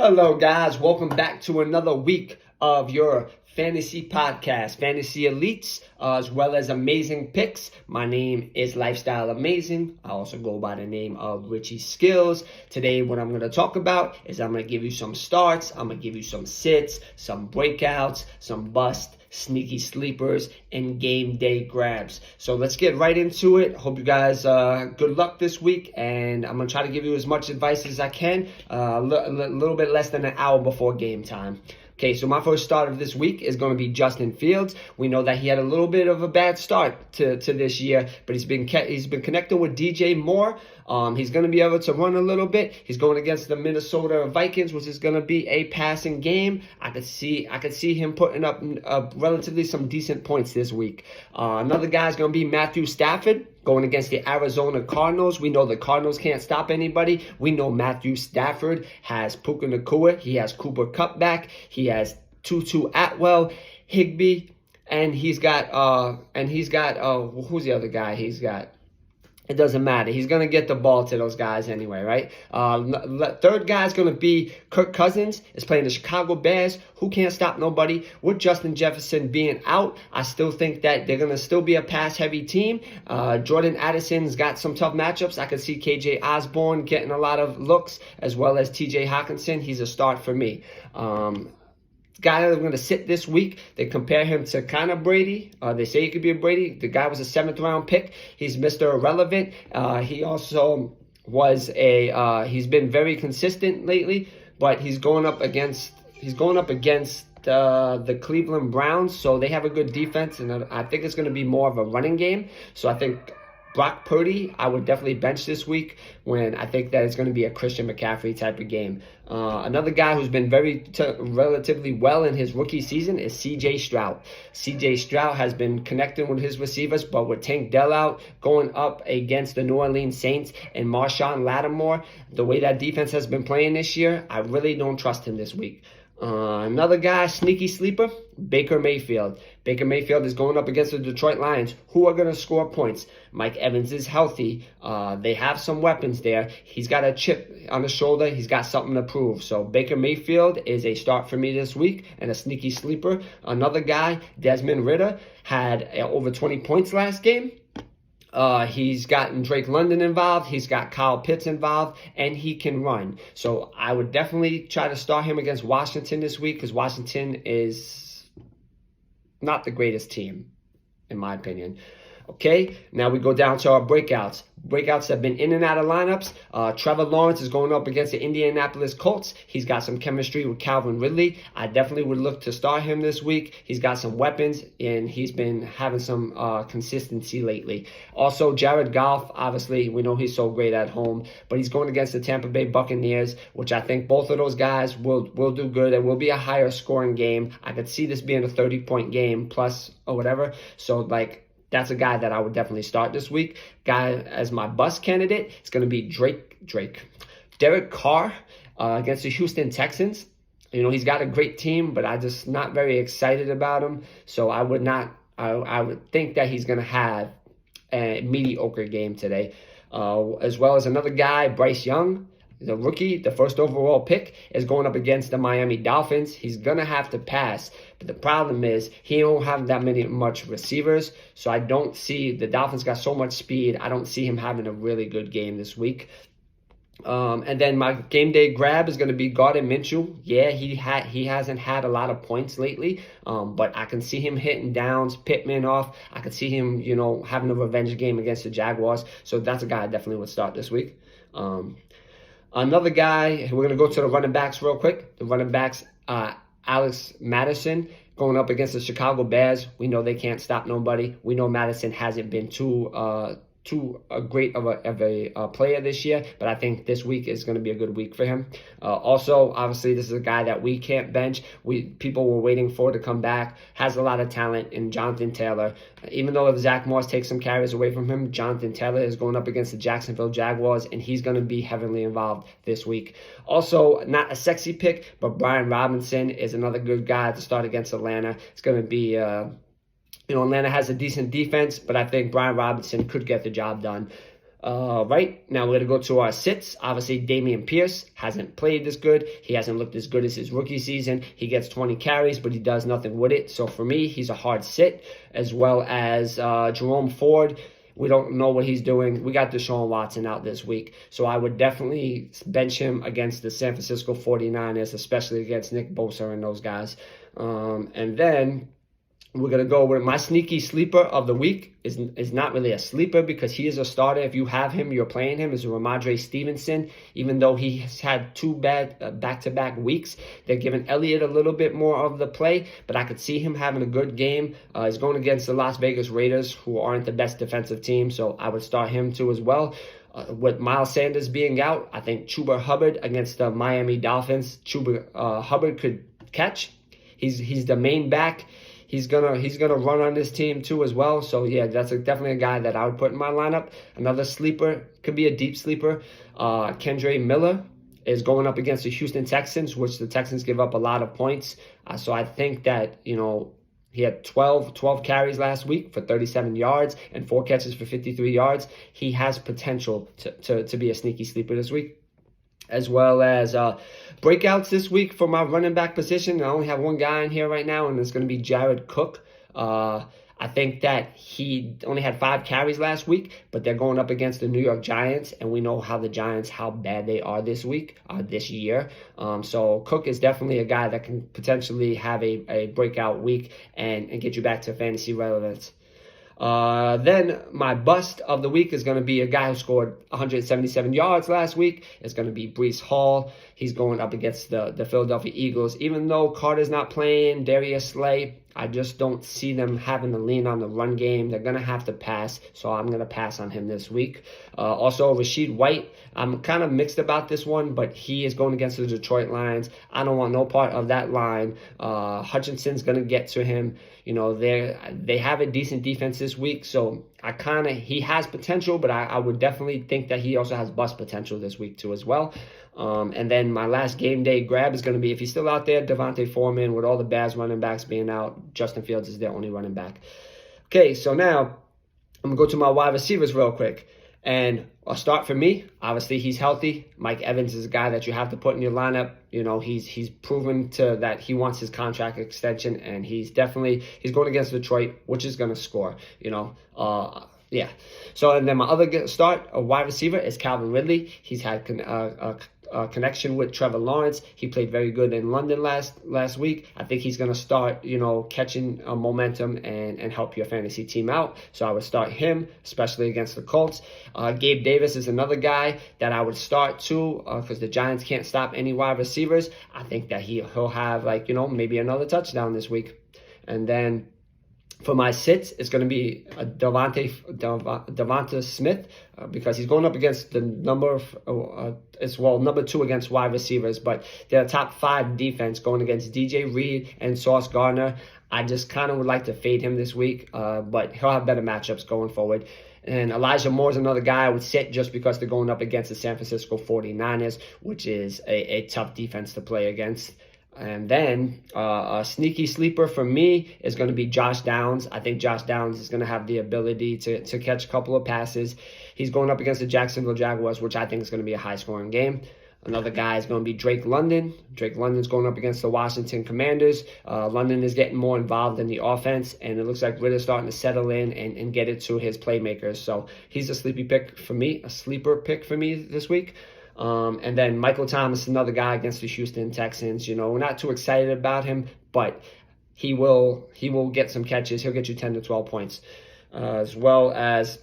Hello, guys. Welcome back to another week of your fantasy podcast, Fantasy Elites, as well as amazing picks. My name is Lifestyle Amazing. I also go by the name of Richie Skills. Today, what I'm going to talk about is I'm going to give you some starts. I'm going to give you some sits, some breakouts, some busts, sneaky sleepers, and game day grabs. So let's get right into it. Hope you guys good luck this week, and I'm gonna try to give you as much advice as I can a little bit less than an hour before game time. Okay, so my first start of this week is going to be Justin Fields. We know that he had a little bit of a bad start to this year, but he's been connecting with DJ Moore. He's going to be able to run a little bit. He's going against the Minnesota Vikings, which is going to be a passing game. I could see him putting up relatively some decent points this week. Another guy is going to be Matthew Stafford, going against the Arizona Cardinals. We know the Cardinals can't stop anybody. We know Matthew Stafford has Puka Nacua. He has Cooper Kupp back. He has Tutu Atwell, Higbee, and he's got who's the other guy he's got? It doesn't matter. He's going to get the ball to those guys anyway, right? Third guy is going to be Kirk Cousins. Is playing the Chicago Bears, who can't stop nobody. With Justin Jefferson being out, I still think that they're going to still be a pass-heavy team. Jordan Addison's got some tough matchups. I can see KJ Osborne getting a lot of looks, as well as TJ Hawkinson. He's a start for me. Guy that I'm going to sit this week, they compare him to kind of Brady. They say he could be a Brady. The guy was a 7th-round pick. He's Mr. Irrelevant. He also was he's been very consistent lately, but he's going up against the Cleveland Browns, so they have a good defense, and I think it's going to be more of a running game. So I think Brock Purdy, I would definitely bench this week, when I think that it's going to be a Christian McCaffrey type of game. Another guy who's been relatively well in his rookie season is C.J. Stroud. C.J. Stroud has been connecting with his receivers, but with Tank Dell out, going up against the New Orleans Saints and Marshawn Lattimore, the way that defense has been playing this year, I really don't trust him this week. Another guy, sneaky sleeper, Baker Mayfield. Baker Mayfield is going up against the Detroit Lions, who are going to score points. Mike Evans is healthy. They have some weapons there. He's got a chip on his shoulder. He's got something to prove. So Baker Mayfield is a start for me this week and a sneaky sleeper. Another guy, Desmond Ridder, had over 20 points last game. He's gotten Drake London involved. He's got Kyle Pitts involved, and he can run. So I would definitely try to start him against Washington this week, because Washington is not the greatest team, in my opinion. Okay, now we go down to our breakouts. Breakouts have been in and out of lineups. Trevor Lawrence is going up against the Indianapolis Colts. He's got some chemistry with Calvin Ridley. I definitely would look to start him this week. He's got some weapons, and he's been having some consistency lately. Also, Jared Goff, obviously, we know he's so great at home, but he's going against the Tampa Bay Buccaneers, which I think both of those guys will do good. It will be a higher scoring game. I could see this being a 30-point game plus or whatever. So, that's a guy that I would definitely start this week. Guy as my bust candidate is going to be Derek Carr against the Houston Texans. You know, he's got a great team, but I'm just not very excited about him. So I would think that he's going to have a mediocre game today. As well as another guy, Bryce Young, the rookie, the first overall pick, is going up against the Miami Dolphins. He's going to have to pass. But the problem is he don't have that much receivers. So I don't see, the Dolphins got so much speed, I don't see him having a really good game this week. And then my game day grab is going to be Gardner Minshew. Yeah, he hasn't had a lot of points lately, but I can see him hitting downs, Pittman off. I can see him, having a revenge game against the Jaguars. So that's a guy I definitely would start this week. Another guy, we're going to go to the running backs real quick. The running backs, Alex Madison going up against the Chicago Bears. We know they can't stop nobody. We know Madison hasn't been too great of a player this year, but I think this week is going to be a good week for him. Also, obviously, this is a guy that we can't bench. People were waiting for to come back. Has a lot of talent in Jonathan Taylor. Even though if Zach Moss takes some carries away from him, Jonathan Taylor is going up against the Jacksonville Jaguars, and he's going to be heavily involved this week. Also, not a sexy pick, but Brian Robinson is another good guy to start against Atlanta. It's going to be Atlanta has a decent defense, but I think Brian Robinson could get the job done. Right now, we're going to go to our sits. Obviously, Damian Pierce hasn't played this good. He hasn't looked as good as his rookie season. He gets 20 carries, but he does nothing with it. So for me, he's a hard sit, as well as Jerome Ford. We don't know what he's doing. We got Deshaun Watson out this week. So I would definitely bench him against the San Francisco 49ers, especially against Nick Bosa and those guys. And then we're going to go with my sneaky sleeper of the week. Is not really a sleeper because he is a starter. If you have him, you're playing him, is Ramondre Stevenson. Even though he has had two bad back-to-back weeks, they're giving Elliott a little bit more of the play, but I could see him having a good game. He's going against the Las Vegas Raiders, who aren't the best defensive team, so I would start him too as well. With Miles Sanders being out, I think Chuba Hubbard against the Miami Dolphins. Chuba Hubbard could catch. He's the main back. He's gonna run on this team too as well. So yeah, that's definitely a guy that I would put in my lineup. Another sleeper, could be a deep sleeper. Kendre Miller is going up against the Houston Texans, which the Texans give up a lot of points. So I think that, he had 12 carries last week for 37 yards and 4 catches for 53 yards. He has potential to be a sneaky sleeper this week. As well as breakouts this week for my running back position. I only have one guy in here right now, and it's going to be Jared Cook. I think that he only had 5 carries last week, but they're going up against the New York Giants, and we know how the Giants, how bad they are this year. So Cook is definitely a guy that can potentially have a breakout week and get you back to fantasy relevance. Then my bust of the week is going to be a guy who scored 177 yards last week. It's going to be Breece Hall. He's going up against the Philadelphia Eagles. Even though Carter's not playing, Darius Slay, I just don't see them having to lean on the run game. They're going to have to pass, so I'm going to pass on him this week. Also, Rashid White, I'm kind of mixed about this one, but he is going against the Detroit Lions. I don't want no part of that line. Hutchinson's going to get to him. They have a decent defense this week, so he has potential, but I would definitely think that he also has bust potential this week too as well. And then my last game day grab is going to be, if he's still out there, Devontae Foreman. With all the Bears running backs being out, Justin Fields is their only running back. Okay, so now I'm going to go to my wide receivers real quick. And I'll start for me. Obviously, he's healthy. Mike Evans is a guy that you have to put in your lineup. He's proven that he wants his contract extension, and he's going against Detroit, which is going to score. Yeah. So, and then my other wide receiver is Calvin Ridley. He's had a connection with Trevor Lawrence. He played very good in London last week. I think he's going to start, catching momentum and help your fantasy team out. So I would start him, especially against the Colts. Gabe Davis is another guy that I would start too, because the Giants can't stop any wide receivers. I think that he'll have maybe another touchdown this week. And then for my sits, it's going to be Devonta Smith because he's going up against the number 2 against wide receivers, but they're top 5 defense going against DJ Reed and Sauce Gardner. I just kind of would like to fade him this week, but he'll have better matchups going forward. And Elijah Moore is another guy I would sit just because they're going up against the San Francisco 49ers, which is a tough defense to play against. And then a sneaky sleeper for me is going to be Josh Downs. I think Josh Downs is going to have the ability to catch a couple of passes. He's going up against the Jacksonville Jaguars, which I think is going to be a high-scoring game. Another guy is going to be Drake London. Drake London's going up against the Washington Commanders. London is getting more involved in the offense, and it looks like Ritter's starting to settle in and get it to his playmakers. So he's a sleeper pick for me this week. And then Michael Thomas, another guy against the Houston Texans. We're not too excited about him, but he will get some catches. He'll get you 10 to 12 points. As well as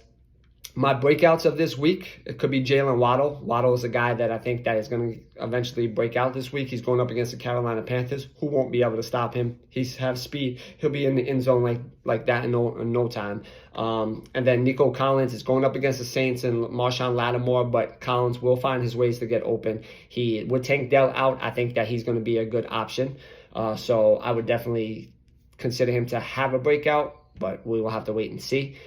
my breakouts of this week, it could be Jalen Waddle. Waddle is a guy that I think that is going to eventually break out this week. He's going up against the Carolina Panthers, who won't be able to stop him. He has speed. He'll be in the end zone like that in no time. And then Nico Collins is going up against the Saints and Marshawn Lattimore, but Collins will find his ways to get open. With Tank Dell out, I think that he's going to be a good option. So I would definitely consider him to have a breakout, but we will have to wait and see.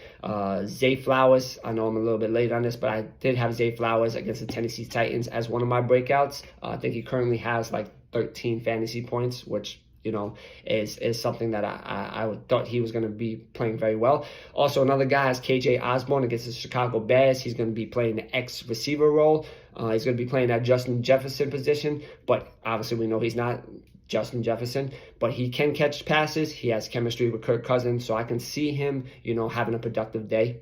Zay Flowers, I know I'm a little bit late on this, but I did have Zay Flowers against the Tennessee Titans as one of my breakouts. I think he currently has 13 fantasy points, which is something that I thought he was going to be playing very well. Also, another guy is KJ Osborne against the Chicago Bears. He's going to be playing the X receiver role. He's going to be playing that Justin Jefferson position, but obviously we know he's not Justin Jefferson, but he can catch passes. He has chemistry with Kirk Cousins, so I can see him, having a productive day.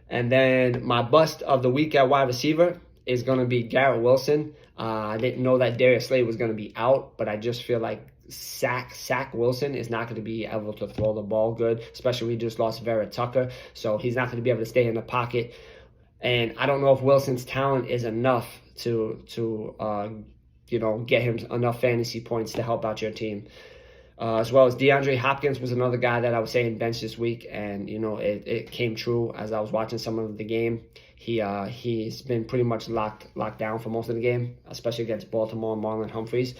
And then my bust of the week at wide receiver is going to be Garrett Wilson. I didn't know that Darius Slay was going to be out, but I just feel like Zach Wilson is not going to be able to throw the ball good, especially we just lost Vera Tucker, so he's not going to be able to stay in the pocket. And I don't know if Wilson's talent is enough to get him enough fantasy points to help out your team. As well as DeAndre Hopkins was another guy that I was saying bench this week, and it came true as I was watching some of the game. He's been pretty much locked down for most of the game, especially against Baltimore and Marlon Humphreys.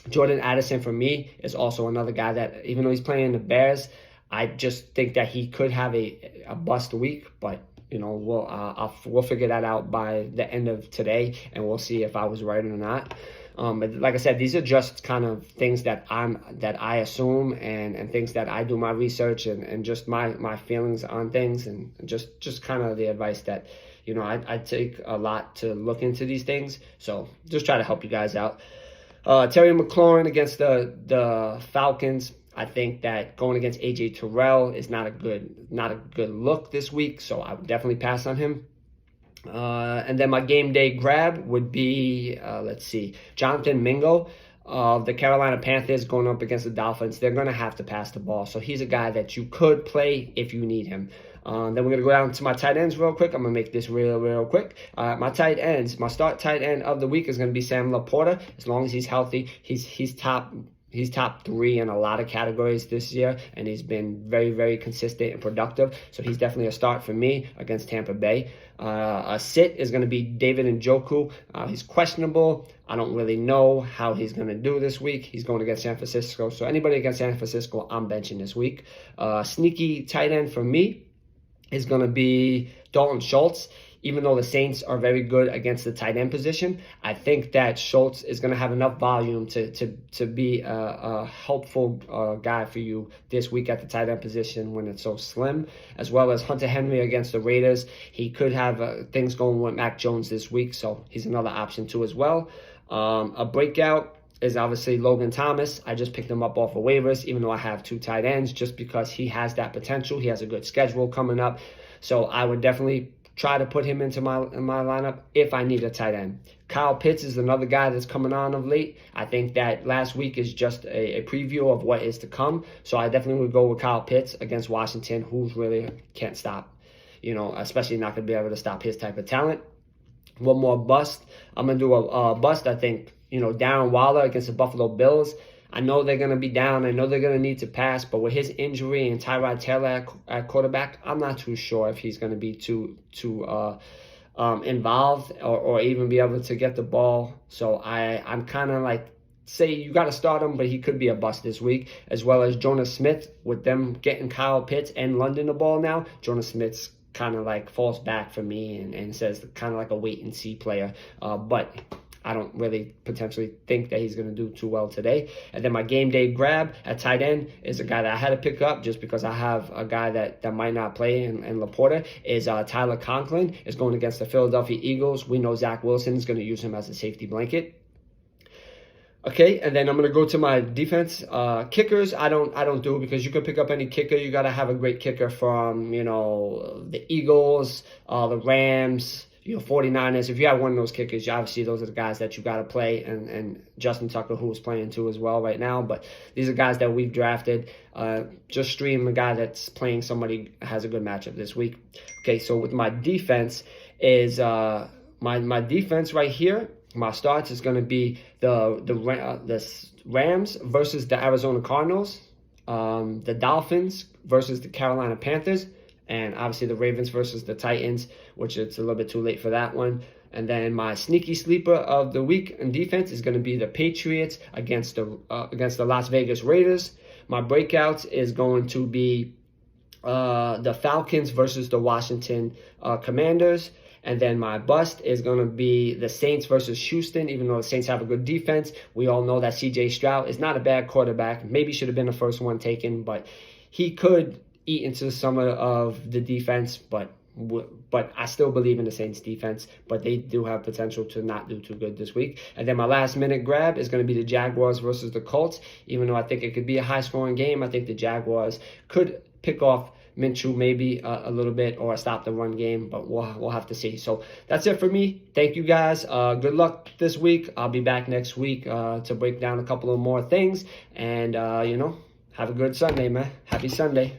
Jordan Addison for me is also another guy that, even though he's playing the Bears, I just think that he could have a bust week, but we'll figure that out by the end of today, and we'll see if I was right or not. But like I said, these are just kind of things that I assume and things that I do my research and just my feelings on things, and just kind of the advice that I take a lot to look into these things. So just try to help you guys out. Terry McLaurin against the Falcons. I think that going against AJ Terrell is not a good look this week, so I would definitely pass on him. And then my game day grab would be, Jonathan Mingo of the Carolina Panthers going up against the Dolphins. They're going to have to pass the ball, so he's a guy that you could play if you need him. Then we're going to go down to my tight ends real quick. I'm going to make this real quick. My tight ends, my start tight end of the week is going to be Sam Laporta. As long as he's healthy, he's top 3 in a lot of categories this year, and he's been very, very consistent and productive. So he's definitely a start for me against Tampa Bay. A sit is going to be David Njoku. He's questionable. I don't really know how he's going to do this week. He's going against San Francisco. So anybody against San Francisco, I'm benching this week. Sneaky tight end for me is going to be Dalton Schultz. Even though the Saints are very good against the tight end position, I think that Schultz is going to have enough volume to be a helpful guy for you this week at the tight end position when it's so slim. As well as Hunter Henry against the Raiders. He could have things going with Mac Jones this week, so he's another option too as well. A breakout is obviously Logan Thomas. I just picked him up off of waivers, even though I have 2 tight ends, just because he has that potential. He has a good schedule coming up, so I would definitely try to put him into my lineup if I need a tight end. Kyle Pitts is another guy that's coming on of late. I think that last week is just a preview of what is to come. So I definitely would go with Kyle Pitts against Washington, who's really can't stop, especially not going to be able to stop his type of talent. One more bust. I'm going to do a bust, I think, Darren Waller against the Buffalo Bills. I know they're going to be down. I know they're going to need to pass. But with his injury and Tyrod Taylor at quarterback, I'm not too sure if he's going to be too involved or even be able to get the ball. So I'm kind of like, say you got to start him, but he could be a bust this week. As well as Jonas Smith, with them getting Kyle Pitts and London the ball now. Jonas Smith's kind of like falls back for me and says kind of like a wait-and-see player. But I don't really potentially think that he's going to do too well today. And then my game day grab at tight end is a guy that I had to pick up just because I have a guy that might not play in Laporta is Tyler Conklin is going against the Philadelphia Eagles. We know Zach Wilson is going to use him as a safety blanket. Okay, and then I'm going to go to my defense. Kickers, I don't do because you can pick up any kicker. You got to have a great kicker from, the Eagles, the Rams, 49ers. If you have one of those kickers, obviously those are the guys that you got to play, and Justin Tucker, who is playing too as well right now. But these are guys that we've drafted. Just stream a guy that's playing somebody has a good matchup this week. Okay, so with my defense is my defense right here. My starts is going to be the Rams versus the Arizona Cardinals, the Dolphins versus the Carolina Panthers, and obviously the Ravens versus the Titans, which it's a little bit too late for that one. And then my sneaky sleeper of the week in defense is going to be the Patriots against the Las Vegas Raiders. My breakouts is going to be the Falcons versus the Washington Commanders. And then my bust is going to be the Saints versus Houston. Even though the Saints have a good defense, we all know that C.J. Stroud is not a bad quarterback. Maybe should have been the first one taken, but he could eat into some of the defense, but I still believe in the Saints defense, but they do have potential to not do too good this week. And then my last minute grab is going to be the Jaguars versus the Colts. Even though I think it could be a high scoring game, I think the Jaguars could pick off Minshew maybe a little bit or stop the run game, but we'll have to see. So that's it for me. Thank you guys. Good luck this week. I'll be back next week to break down a couple of more things. And, have a good Sunday, man. Happy Sunday.